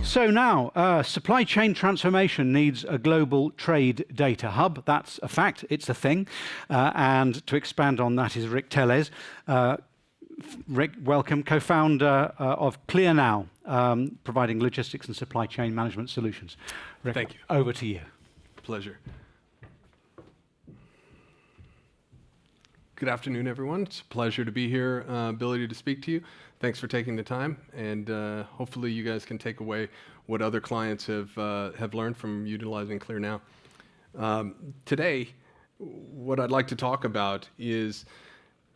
So now, supply chain transformation needs a global trade data hub. That's a fact, it's a thing. And to expand on that is Rick Tellez. Rick, welcome, co-founder of KlearNow, providing logistics and supply chain management solutions. Rick, thank you. Over to you. Pleasure. Good afternoon, everyone. It's a pleasure to be here, ability to speak to you. Thanks for taking the time, and hopefully you guys can take away what other clients have learned from utilizing KlearNow. Today, what I'd like to talk about is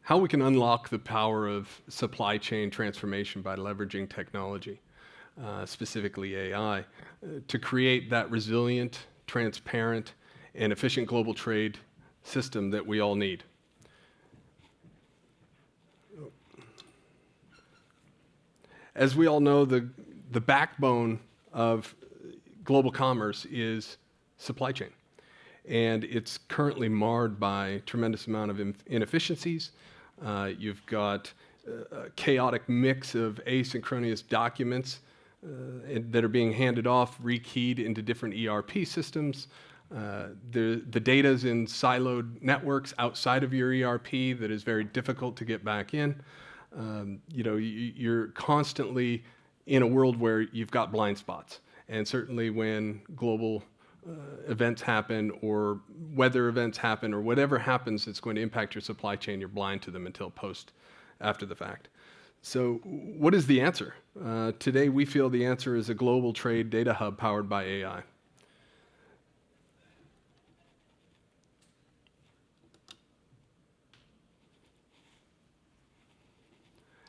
how we can unlock the power of supply chain transformation by leveraging technology, specifically AI, to create that resilient, transparent, and efficient global trade system that we all need. As we all know, the backbone of global commerce is supply chain. And it's currently marred by a tremendous amount of inefficiencies. You've got a chaotic mix of asynchronous documents that are being handed off, rekeyed into different ERP systems. The data's in siloed networks outside of your ERP that is very difficult to get back in. You're constantly in a world where you've got blind spots. And certainly when global events happen or weather events happen or whatever happens that's going to impact your supply chain, you're blind to them until after the fact. So what is the answer? Today we feel the answer is a global trade data hub powered by AI.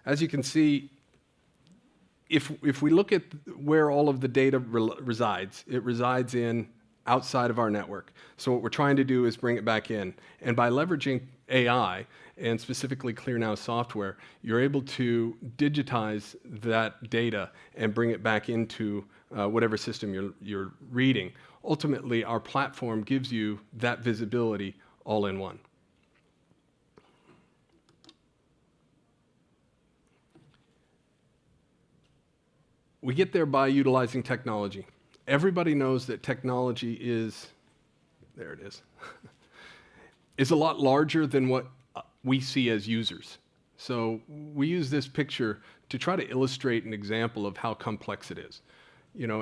As you can see, if we look at where all of the data resides, it resides in outside of our network. So what we're trying to do is bring it back in. And by leveraging AI, and specifically KlearNow software, you're able to digitize that data and bring it back into whatever system you're reading. Ultimately, our platform gives you that visibility all in one. We get there by utilizing technology. Everybody knows that technology is a lot larger than what we see as users. So we use this picture to try to illustrate an example of how complex it is.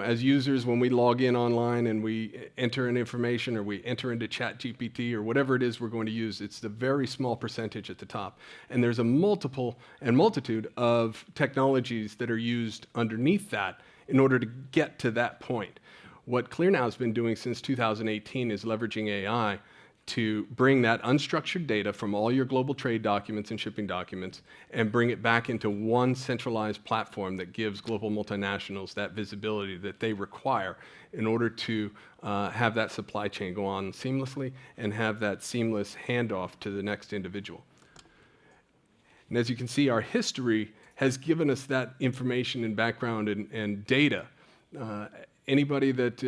As users, when we log in online and we enter in information or we enter into ChatGPT or whatever it is we're going to use, it's the very small percentage at the top. And there's a multitude of technologies that are used underneath that in order to get to that point. What KlearNow has been doing since 2018 is leveraging AI to bring that unstructured data from all your global trade documents and shipping documents and bring it back into one centralized platform that gives global multinationals that visibility that they require in order to have that supply chain go on seamlessly and have that seamless handoff to the next individual. And as you can see, our history has given us that information and background and data. Anybody that,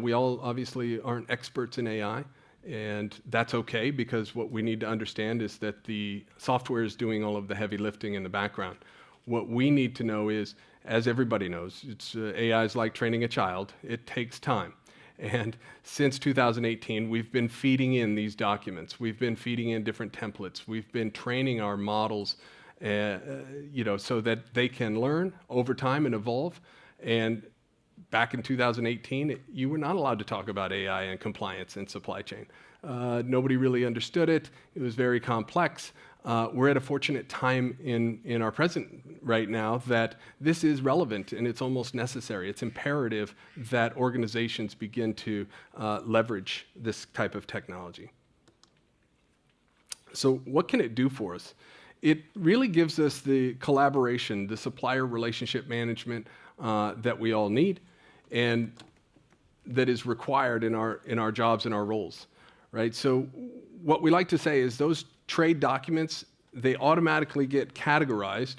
we all obviously aren't experts in AI. And that's okay, because what we need to understand is that the software is doing all of the heavy lifting in the background. What we need to know is, as everybody knows, AI is like training a child. It takes time. And since 2018, we've been feeding in these documents. We've been feeding in different templates. We've been training our models, so that they can learn over time and evolve. And back in 2018, you were not allowed to talk about AI and compliance and supply chain. Nobody really understood it. It was very complex. We're at a fortunate time in our present right now that this is relevant and it's almost necessary. It's imperative that organizations begin to leverage this type of technology. So what can it do for us? It really gives us the collaboration, the supplier relationship management that we all need and that is required in our jobs and our roles, right? So what we like to say is those trade documents, they automatically get categorized.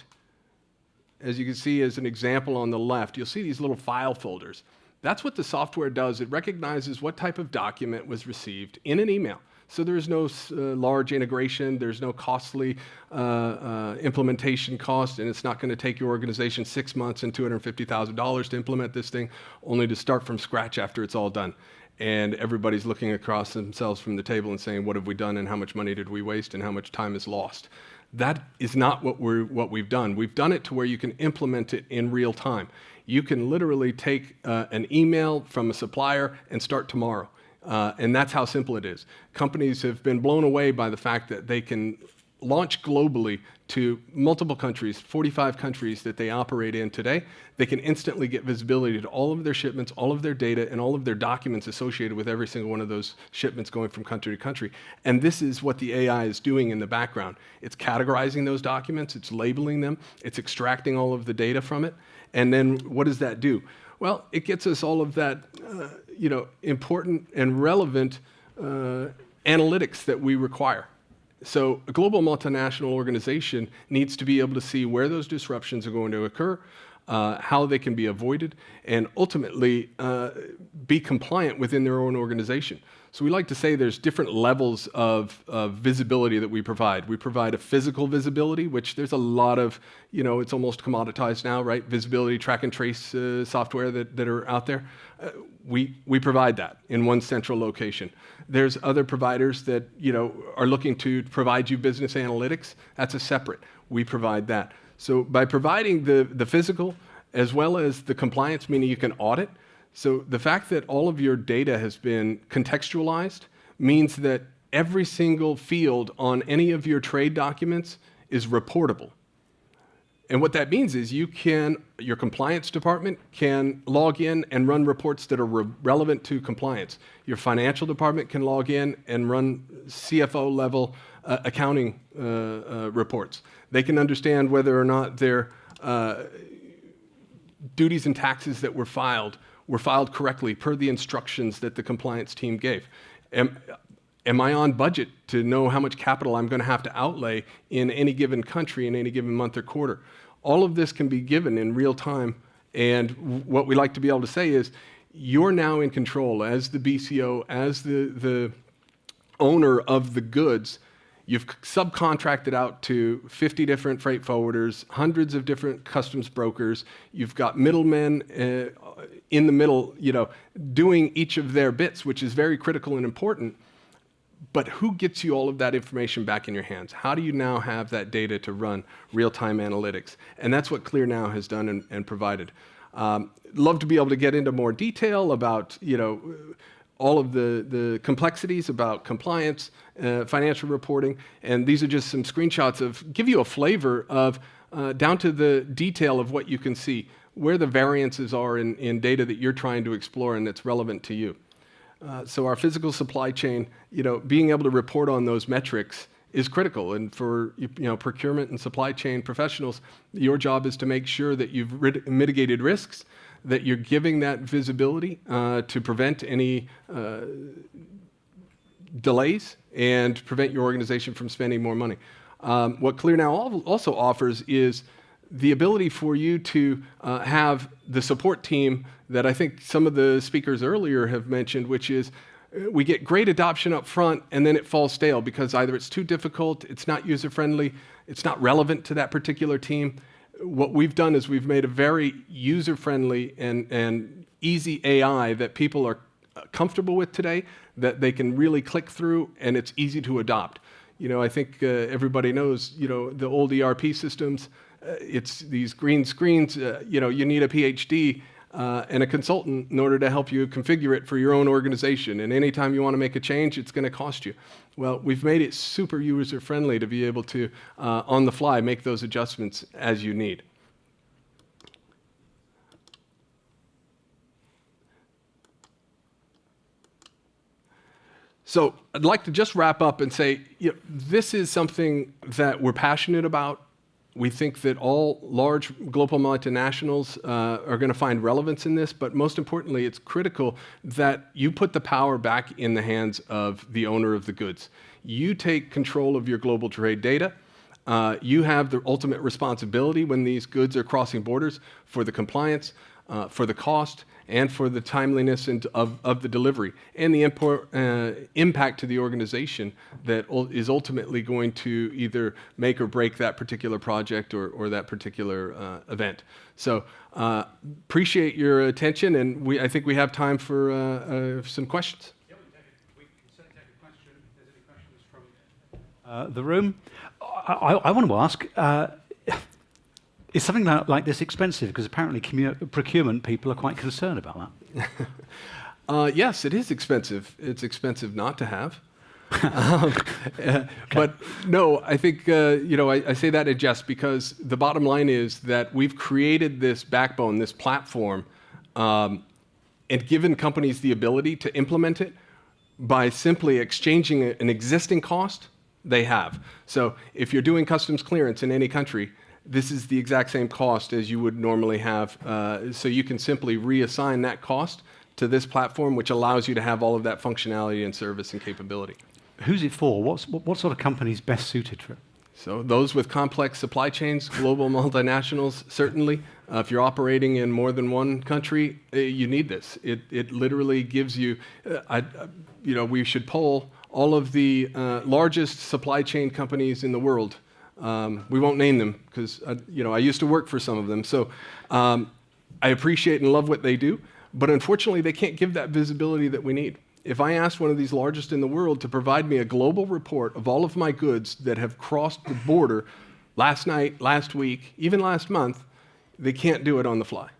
As you can see as an example on the left, you'll see these little file folders. That's what the software does. It recognizes what type of document was received in an email. So there's no large integration, there's no costly implementation cost, and it's not going to take your organization 6 months and $250,000 to implement this thing, only to start from scratch after it's all done. And everybody's looking across themselves from the table and saying, what have we done and how much money did we waste and how much time is lost? That is not what we've done. We've done it to where you can implement it in real time. You can literally take an email from a supplier and start tomorrow. And that's how simple it is. Companies have been blown away by the fact that they can launch globally to multiple countries, 45 countries that they operate in today. They can instantly get visibility to all of their shipments, all of their data, and all of their documents associated with every single one of those shipments going from country to country. And this is what the AI is doing in the background. It's categorizing those documents, it's labeling them, it's extracting all of the data from it. And then what does that do? Well, it gets us all of that important and relevant analytics that we require. So a global multinational organization needs to be able to see where those disruptions are going to occur, how they can be avoided, and ultimately be compliant within their own organization. So we like to say there's different levels of visibility that we provide. We provide a physical visibility, which there's a lot of, it's almost commoditized now, right? Visibility, track and trace software that are out there. We provide that in one central location. There's other providers that are looking to provide you business analytics. That's a separate. We provide that. So by providing the physical as well as the compliance, meaning you can audit. So the fact that all of your data has been contextualized means that every single field on any of your trade documents is reportable. And what that means is your compliance department can log in and run reports that are relevant to compliance. Your financial department can log in and run CFO level accounting reports. They can understand whether or not their duties and taxes that were filed correctly per the instructions that the compliance team gave. Am I on budget to know how much capital I'm going to have to outlay in any given country in any given month or quarter? All of this can be given in real time, and what we like to be able to say is you're now in control as the BCO, as the owner of the goods. You've subcontracted out to 50 different freight forwarders, hundreds of different customs brokers. You've got middlemen in the middle, doing each of their bits, which is very critical and important. But who gets you all of that information back in your hands? How do you now have that data to run real-time analytics? And that's what KlearNow has done and provided. Love to be able to get into more detail about, all of the complexities about compliance, financial reporting, and these are just some screenshots give you a flavor of, down to the detail of what you can see, where the variances are in data that you're trying to explore and that's relevant to you. So our physical supply chain, being able to report on those metrics is critical. And for procurement and supply chain professionals, your job is to make sure that you've mitigated risks, that you're giving that visibility to prevent any delays and prevent your organization from spending more money. What KlearNow also offers is the ability for you to have the support team that I think some of the speakers earlier have mentioned, which is we get great adoption up front and then it falls stale because either it's too difficult, it's not user-friendly, it's not relevant to that particular team. What we've done is we've made a very user-friendly and easy AI that people are comfortable with today, that they can really click through and it's easy to adopt. I think everybody knows, the old ERP systems, it's these green screens, you need a PhD and a consultant in order to help you configure it for your own organization. And anytime you want to make a change, it's going to cost you. Well, we've made it super user-friendly to be able to, on the fly, make those adjustments as you need. So I'd like to just wrap up and say, this is something that we're passionate about. We think that all large global multinationals are going to find relevance in this, but most importantly, it's critical that you put the power back in the hands of the owner of the goods. You take control of your global trade data. You have the ultimate responsibility when these goods are crossing borders for the compliance. for the cost and for the timeliness of the delivery, and the impact to the organization that is ultimately going to either make or break that particular project or that particular event. So appreciate your attention, and I think we have time for some questions. Yeah, we can certainly take a question if there's any questions from the room. I want to ask, is something like this expensive? Because apparently procurement people are quite concerned about that. Yes, it is expensive. It's expensive not to have. But no, I think, I say that in jest because the bottom line is that we've created this backbone, this platform, and given companies the ability to implement it by simply exchanging an existing cost they have. So if you're doing customs clearance in any country, this is the exact same cost as you would normally have. So you can simply reassign that cost to this platform, which allows you to have all of that functionality and service and capability. Who's it for? What sort of companies best suited for it? So those with complex supply chains, global multinationals, certainly. If you're operating in more than one country, you need this. It literally gives you, we should poll all of the largest supply chain companies in the world. We won't name them because I used to work for some of them. So I appreciate and love what they do, but unfortunately they can't give that visibility that we need. If I asked one of these largest in the world to provide me a global report of all of my goods that have crossed the border last night, last week, even last month, they can't do it on the fly.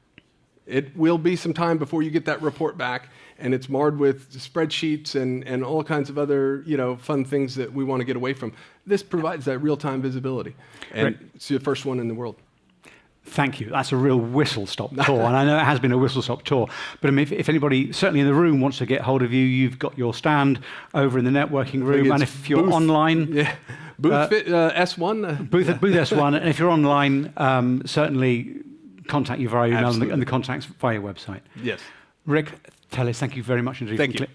It will be some time before you get that report back, and it's marred with spreadsheets and all kinds of other fun things that we want to get away from. This provides that real-time visibility, and Great. It's the first one in the world. Thank you. That's a real whistle-stop tour, and I know it has been a whistle-stop tour. But I mean, if anybody, certainly in the room, wants to get hold of you, you've got your stand over in the networking room, and if you're online, booth S1, booth S1, and if you're online, certainly contact you via email and the contacts via your website. Yes. Rick, Tellez, thank you very much indeed. Thank you.